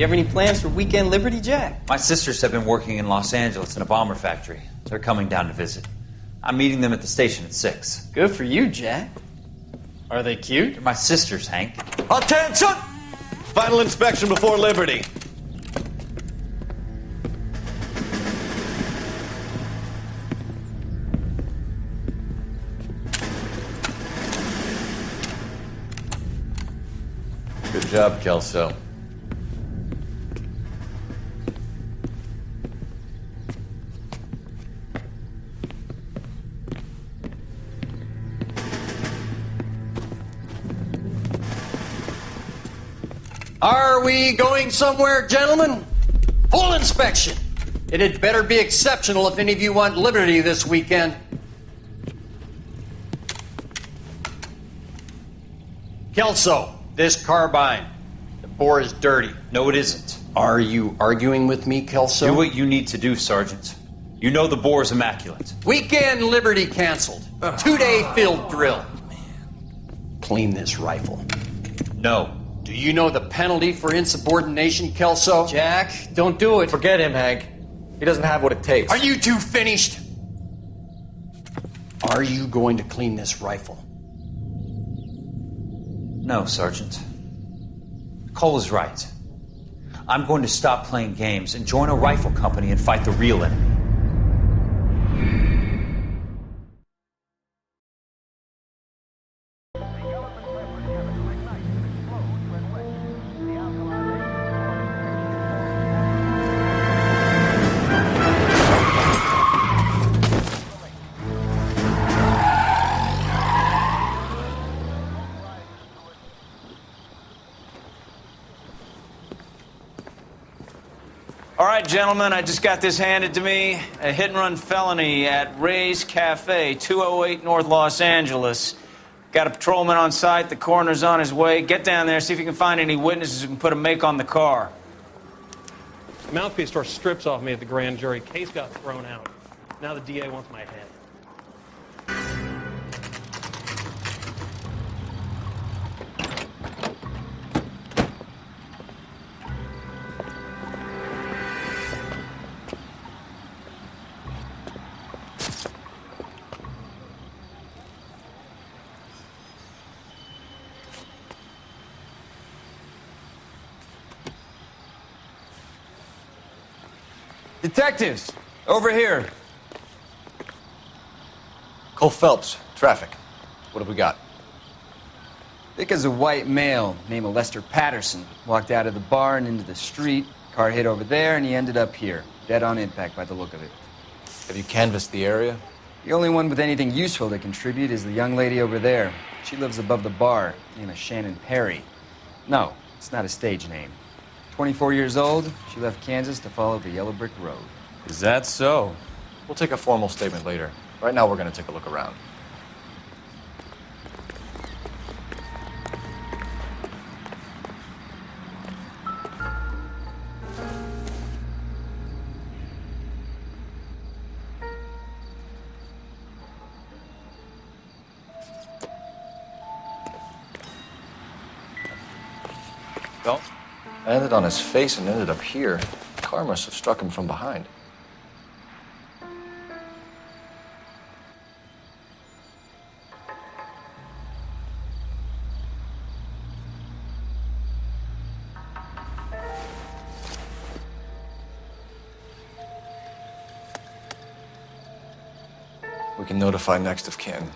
You have any plans for Weekend Liberty, Jack? My sisters have been working in Los Angeles in a bomber factory. They're coming down to visit. I'm meeting them at the station at 6. Good for you, Jack. Are they cute? They're my sisters, Hank. Attention! Final inspection before Liberty. Good job, Kelso. Are we going somewhere, gentlemen? Full inspection. It had better be exceptional if any of you want liberty this weekend. Kelso, this carbine. The bore is dirty. No, it isn't. Are you arguing with me, Kelso? Do what you need to do, Sergeant. You know the bore's immaculate. Weekend liberty canceled. 2-day field drill. Clean this rifle. No. Do you know the penalty for insubordination, Kelso? Jack, don't do it. Forget him, Hank. He doesn't have what it takes. Are you two finished? Are you going to clean this rifle? No, Sergeant. Cole is right. I'm going to stop playing games and join a rifle company and fight the real enemy. All right, gentlemen, I just got this handed to me. A hit-and-run felony at Ray's Cafe, 208 North Los Angeles. Got a patrolman on site. The coroner's on his way. Get down there, see if you can find any witnesses who can put a make on the car. Mouthpiece tore strips off me at the grand jury. Case got thrown out. Now the DA wants my head. Detectives, over here. Cole Phelps, traffic. What have we got? Thick as a white male named Lester Patterson walked out of the bar and into the street. Car hit over there, and he ended up here. Dead on impact by the look of it. Have you canvassed the area? The only one with anything useful to contribute is the young lady over there. She lives above the bar, name is Shannon Perry. No, it's not a stage name. 24 years old, she left Kansas to follow the yellow brick road. Is that so? We'll take a formal statement later. Right now, we're going to take a look around. Well, I landed on his face and ended up here. The car must have struck him from behind. We can notify next of kin.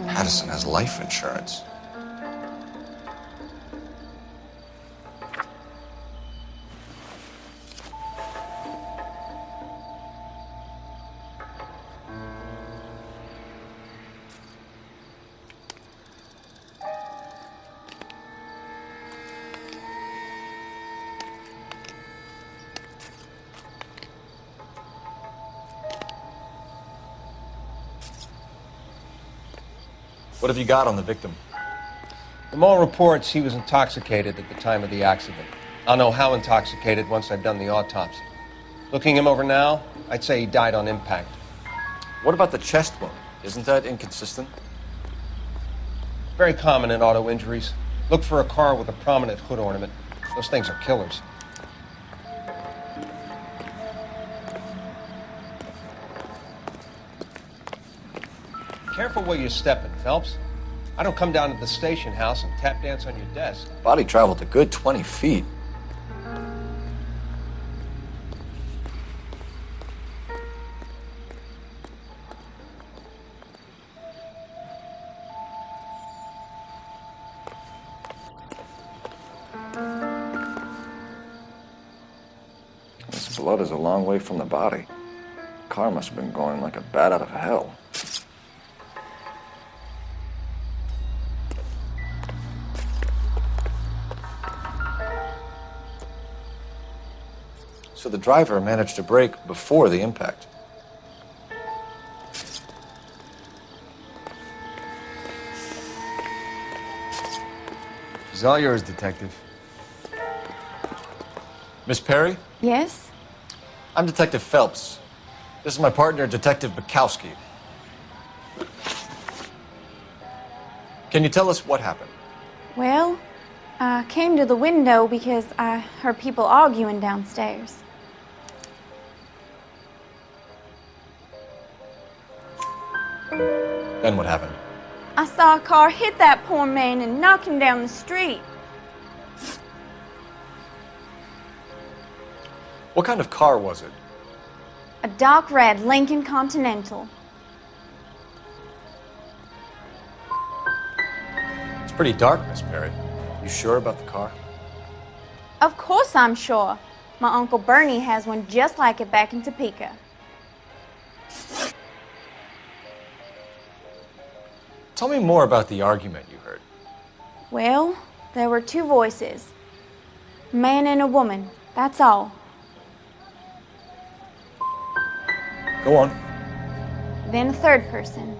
Patterson has life insurance. What have you got on the victim? From all reports, he was intoxicated at the time of the accident. I'll know how intoxicated once I've done the autopsy. Looking him over now, I'd say he died on impact. What about the chest wound? Isn't that inconsistent? Very common in auto injuries. Look for a car with a prominent hood ornament. Those things are killers. Careful where you're stepping, Phelps. I don't come down to the station house and tap dance on your desk. Body traveled a good 20 feet. This blood is a long way from the body. The car must have been going like a bat out of hell. So the driver managed to brake before the impact. It's all yours, Detective. Miss Perry? Yes? I'm Detective Phelps. This is my partner, Detective Bukowski. Can you tell us what happened? Well, I came to the window because I heard people arguing downstairs. Then what happened? I saw a car hit that poor man and knock him down the street. What kind of car was it? A dark red Lincoln Continental. It's pretty dark, Miss Perry. You sure about the car? Of course I'm sure. My Uncle Bernie has one just like it back in Topeka. Tell me more about the argument you heard. Well, there were two voices. A man and a woman, that's all. Go on. Then a third person,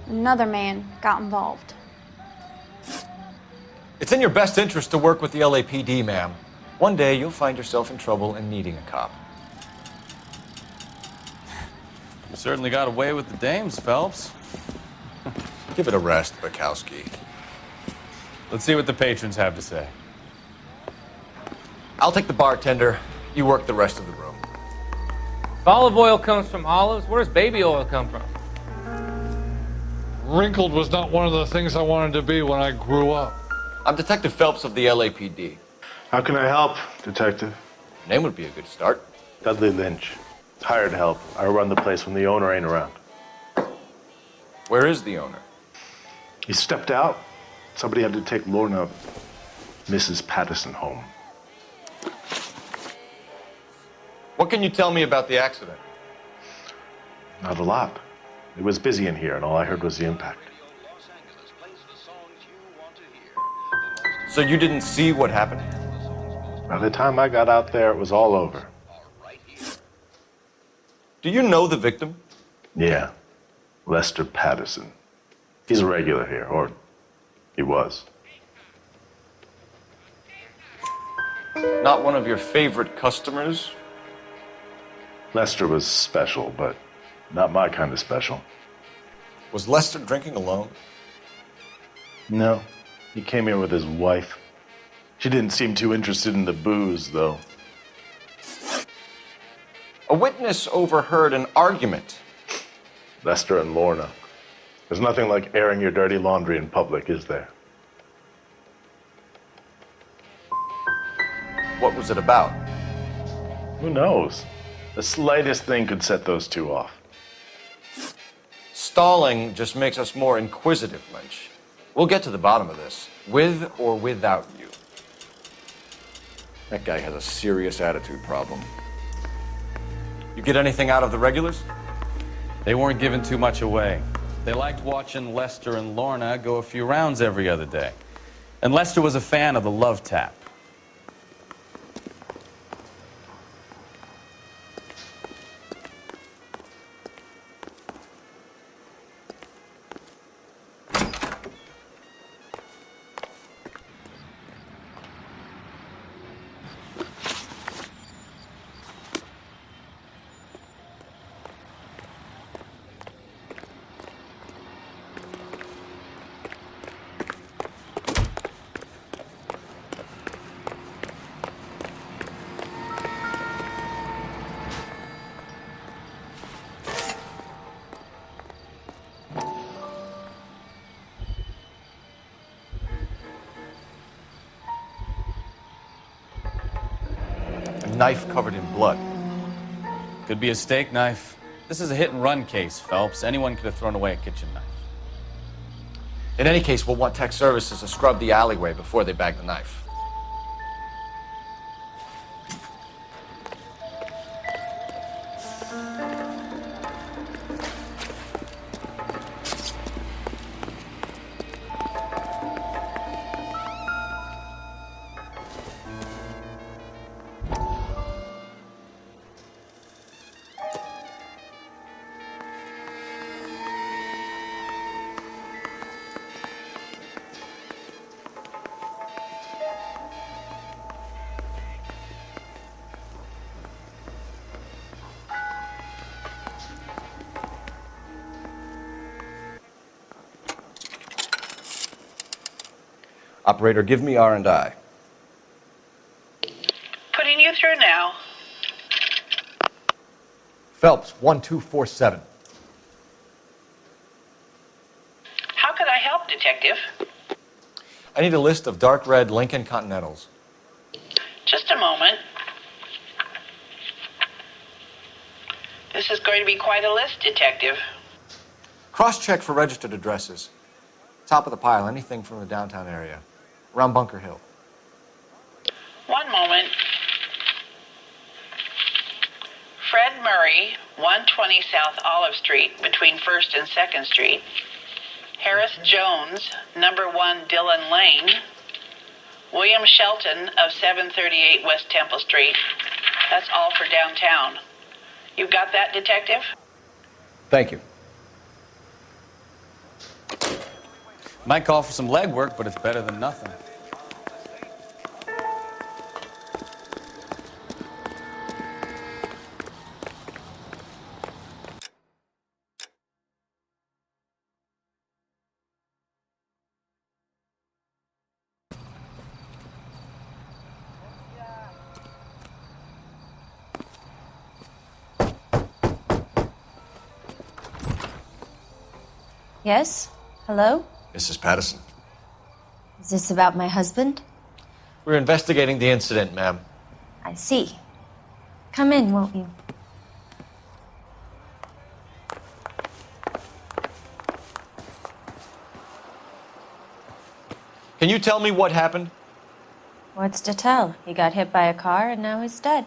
another man, got involved. It's in your best interest to work with the LAPD, ma'am. One day you'll find yourself in trouble and needing a cop. You certainly got away with the dames, Phelps. Give it a rest, Bukowski. Let's see what the patrons have to say. I'll take the bartender. You work the rest of the room. If olive oil comes from olives, where does baby oil come from? Wrinkled was not one of the things I wanted to be when I grew up. I'm Detective Phelps of the LAPD. How can I help, Detective? Name would be a good start. Dudley Lynch. Hired help. I run the place when the owner ain't around. Where is the owner? He stepped out. Somebody had to take Lorna, Mrs. Patterson, home. What can you tell me about the accident? Not a lot. It was busy in here, and all I heard was the impact. So you didn't see what happened? By the time I got out there, it was all over. Do you know the victim? Yeah. Lester Patterson. He's a regular here, or he was. Not one of your favorite customers? Lester was special, but not my kind of special. Was Lester drinking alone? No. He came here with his wife. She didn't seem too interested in the booze, though. A witness overheard an argument. Lester and Lorna. There's nothing like airing your dirty laundry in public, is there? What was it about? Who knows? The slightest thing could set those two off. Stalling just makes us more inquisitive, Lynch. We'll get to the bottom of this, with or without you. That guy has a serious attitude problem. You get anything out of the regulars? They weren't giving too much away. They liked watching Lester and Lorna go a few rounds every other day. And Lester was a fan of the love tap. knife covered in blood? Could be a steak knife. This is a hit-and-run case, Phelps. Anyone could have thrown away a kitchen knife. In any case, we'll want tech services to scrub the alleyway before they bag the knife. Operator, give me R&I. Putting you through now. Phelps, 1247. How could I help, Detective? I need a list of dark red Lincoln Continentals. Just a moment. This is going to be quite a list, Detective. Cross-check for registered addresses. Top of the pile, anything from the downtown area. Around Bunker Hill. One moment. Fred Murray, 120 South Olive Street, between 1st and 2nd Street. Harris Jones, number 1 Dillon Lane. William Shelton of 738 West Temple Street. That's all for downtown. You've got that, Detective? Thank you. Might call for some legwork, but it's better than nothing. Yes? Hello? Mrs. Patterson. Is this about my husband? We're investigating the incident, ma'am. I see. Come in, won't you? Can you tell me what happened? What's to tell? He got hit by a car and now he's dead.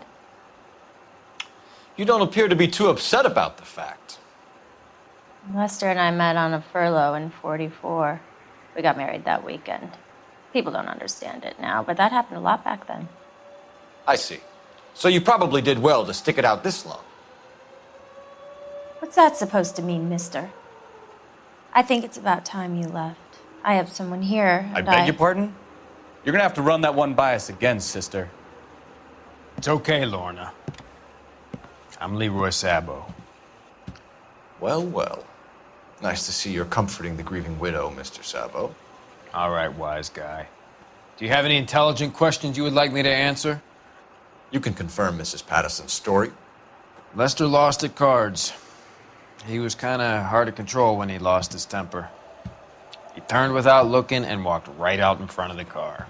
You don't appear to be too upset about the fact. Lester and I met on a furlough in '44. We got married that weekend. People don't understand it now, but that happened a lot back then. I see. So you probably did well to stick it out this long. What's that supposed to mean, mister? I think it's about time you left. I have someone here. I beg your pardon? You're gonna have to run that one by us again, sister. It's okay, Lorna. I'm Leroy Sabo. Well, well. Nice to see you're comforting the grieving widow, Mr. Sabo. All right, wise guy. Do you have any intelligent questions you would like me to answer? You can confirm Mrs. Patterson's story. Lester lost at cards. He was kind of hard to control when he lost his temper. He turned without looking and walked right out in front of the car.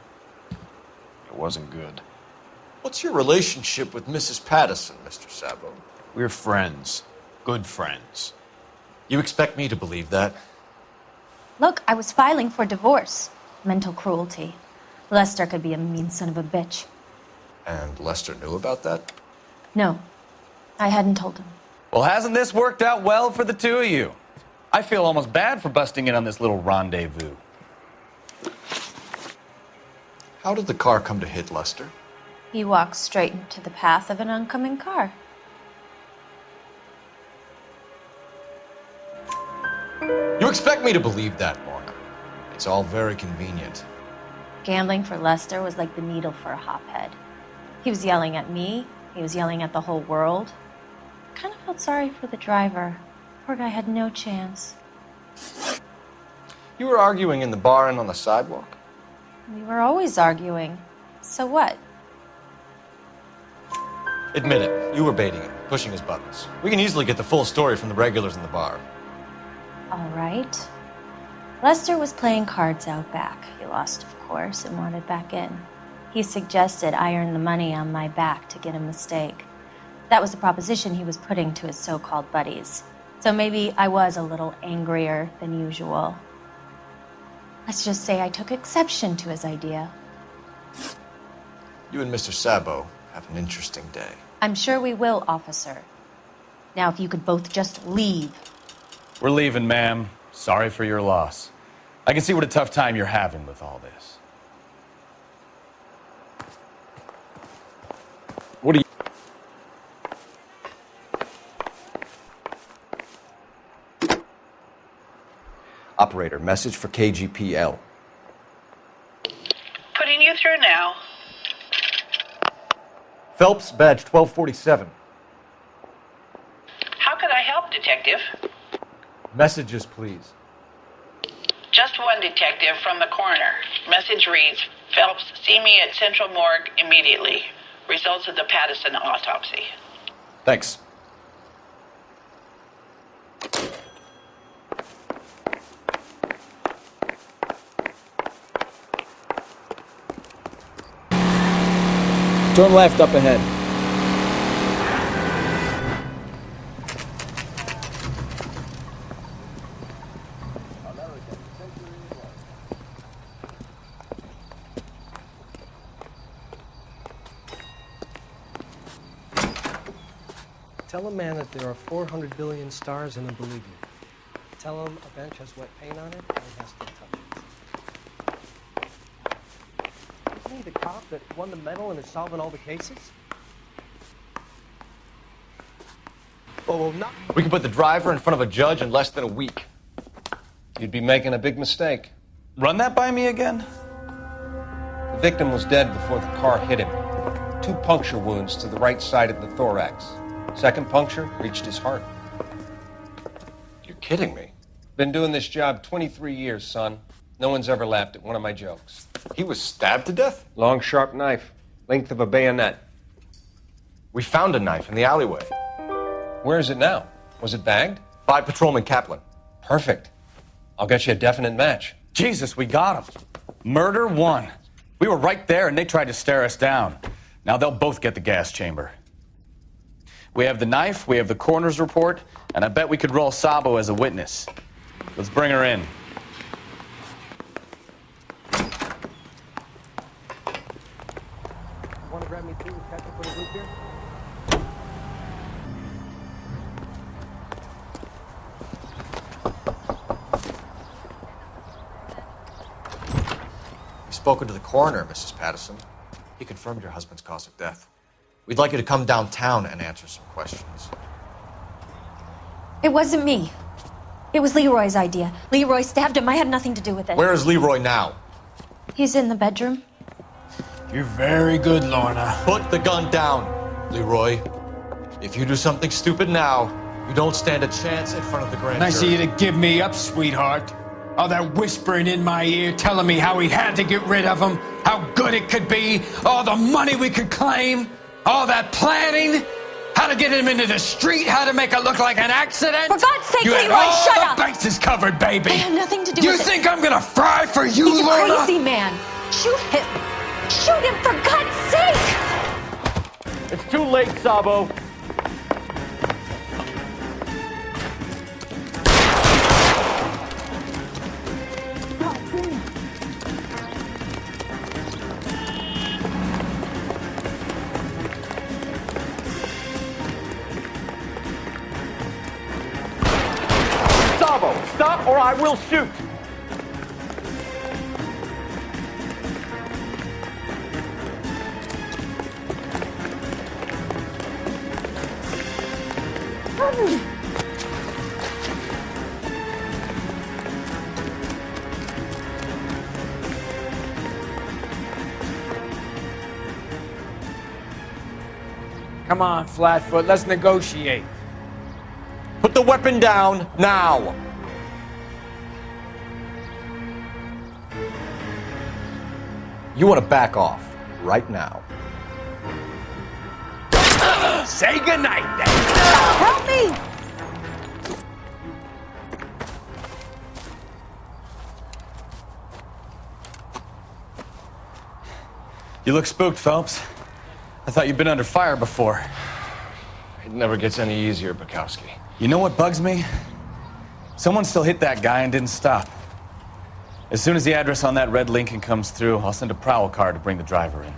It wasn't good. What's your relationship with Mrs. Patterson, Mr. Sabo? We're friends. Good friends. You expect me to believe that? Look, I was filing for divorce. Mental cruelty. Lester could be a mean son of a bitch. And Lester knew about that? No, I hadn't told him. Well, hasn't this worked out well for the two of you? I feel almost bad for busting in on this little rendezvous. How did the car come to hit Lester? He walked straight into the path of an oncoming car. You expect me to believe that, Lorna? It's all very convenient. Gambling for Lester was like the needle for a hophead. He was yelling at me. He was yelling at the whole world. I kind of felt sorry for the driver. Poor guy had no chance. You were arguing in the bar and on the sidewalk? We were always arguing. So what? Admit it. You were baiting him, pushing his buttons. We can easily get the full story from the regulars in the bar. All right. Lester was playing cards out back. He lost, of course, and wanted back in. He suggested I earn the money on my back to get a mistake. That was the proposition he was putting to his so-called buddies. So maybe I was a little angrier than usual. Let's just say I took exception to his idea. You and Mr. Sabo have an interesting day. I'm sure we will, officer. Now, if you could both just leave. We're leaving, ma'am. Sorry for your loss. I can see what a tough time you're having with all this. What do you... Operator, message for KGPL. Putting you through now. Phelps, badge 1247. How can I help, Detective? Messages, please. Just one detective from the coroner. Message reads, Phelps, see me at Central Morgue immediately. Results of the Pattison autopsy. Thanks. Turn left up ahead. Tell a man that there are 400 billion stars and he'll believe you. Tell him a bench has wet paint on it and he has to touch it. Isn't he the cop that won the medal and is solving all the cases? Oh, no. We can put the driver in front of a judge in less than a week. You'd be making a big mistake. Run that by me again? The victim was dead before the car hit him. 2 puncture wounds to the right side of the thorax. Second puncture reached his heart. You're kidding me. Been doing this job 23 years, son. No one's ever laughed at one of my jokes. He was stabbed to death? Long, sharp knife. Length of a bayonet. We found a knife in the alleyway. Where is it now? Was it bagged? By Patrolman Kaplan. Perfect. I'll get you a definite match. Jesus, we got him. Murder 1. We were right there and they tried to stare us down. Now they'll both get the gas chamber. We have the knife, we have the coroner's report, and I bet we could roll Sabo as a witness. Let's bring her in. Want to grab me too and catch up with a group here? We've spoken to the coroner, Mrs. Pattison. He confirmed your husband's cause of death. We'd like you to come downtown and answer some questions. It wasn't me. It was Leroy's idea. Leroy stabbed him. I had nothing to do with it. Where is Leroy now? He's in the bedroom. You're very good, Lorna. Put the gun down, Leroy. If you do something stupid now, you don't stand a chance in front of the grand Nice of jury. you to give me up, sweetheart. All that whispering in my ear, telling me how we had to get rid of him, how good it could be, all the money we could claim, all that planning, how to get him into the street, how to make it look like an accident. For God's sake, you had Leroy, all shut the up! bases covered, baby. I have nothing to do You with it. think I'm gonna fry for you, He's a Lorna? crazy man. Shoot him. Shoot him, for God's sake! It's too late, Sabo. Sabo, stop or I will shoot. Come on, Flatfoot, let's negotiate. Put the weapon down now. You want to back off right now. Say goodnight, then. Help me! You look spooked, Phelps. I thought you'd been under fire before. It never gets any easier, Bukowski. You know what bugs me? Someone still hit that guy and didn't stop. As soon as the address on that red Lincoln comes through, I'll send a prowl car to bring the driver in.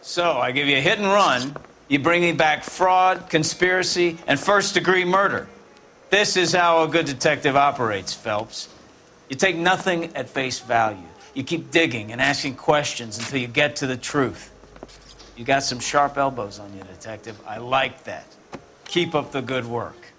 So, I give you a hit and run. You bring me back fraud, conspiracy, and first-degree murder. This is how a good detective operates, Phelps. You take nothing at face value. You keep digging and asking questions until you get to the truth. You got some sharp elbows on you, detective. I like that. Keep up the good work.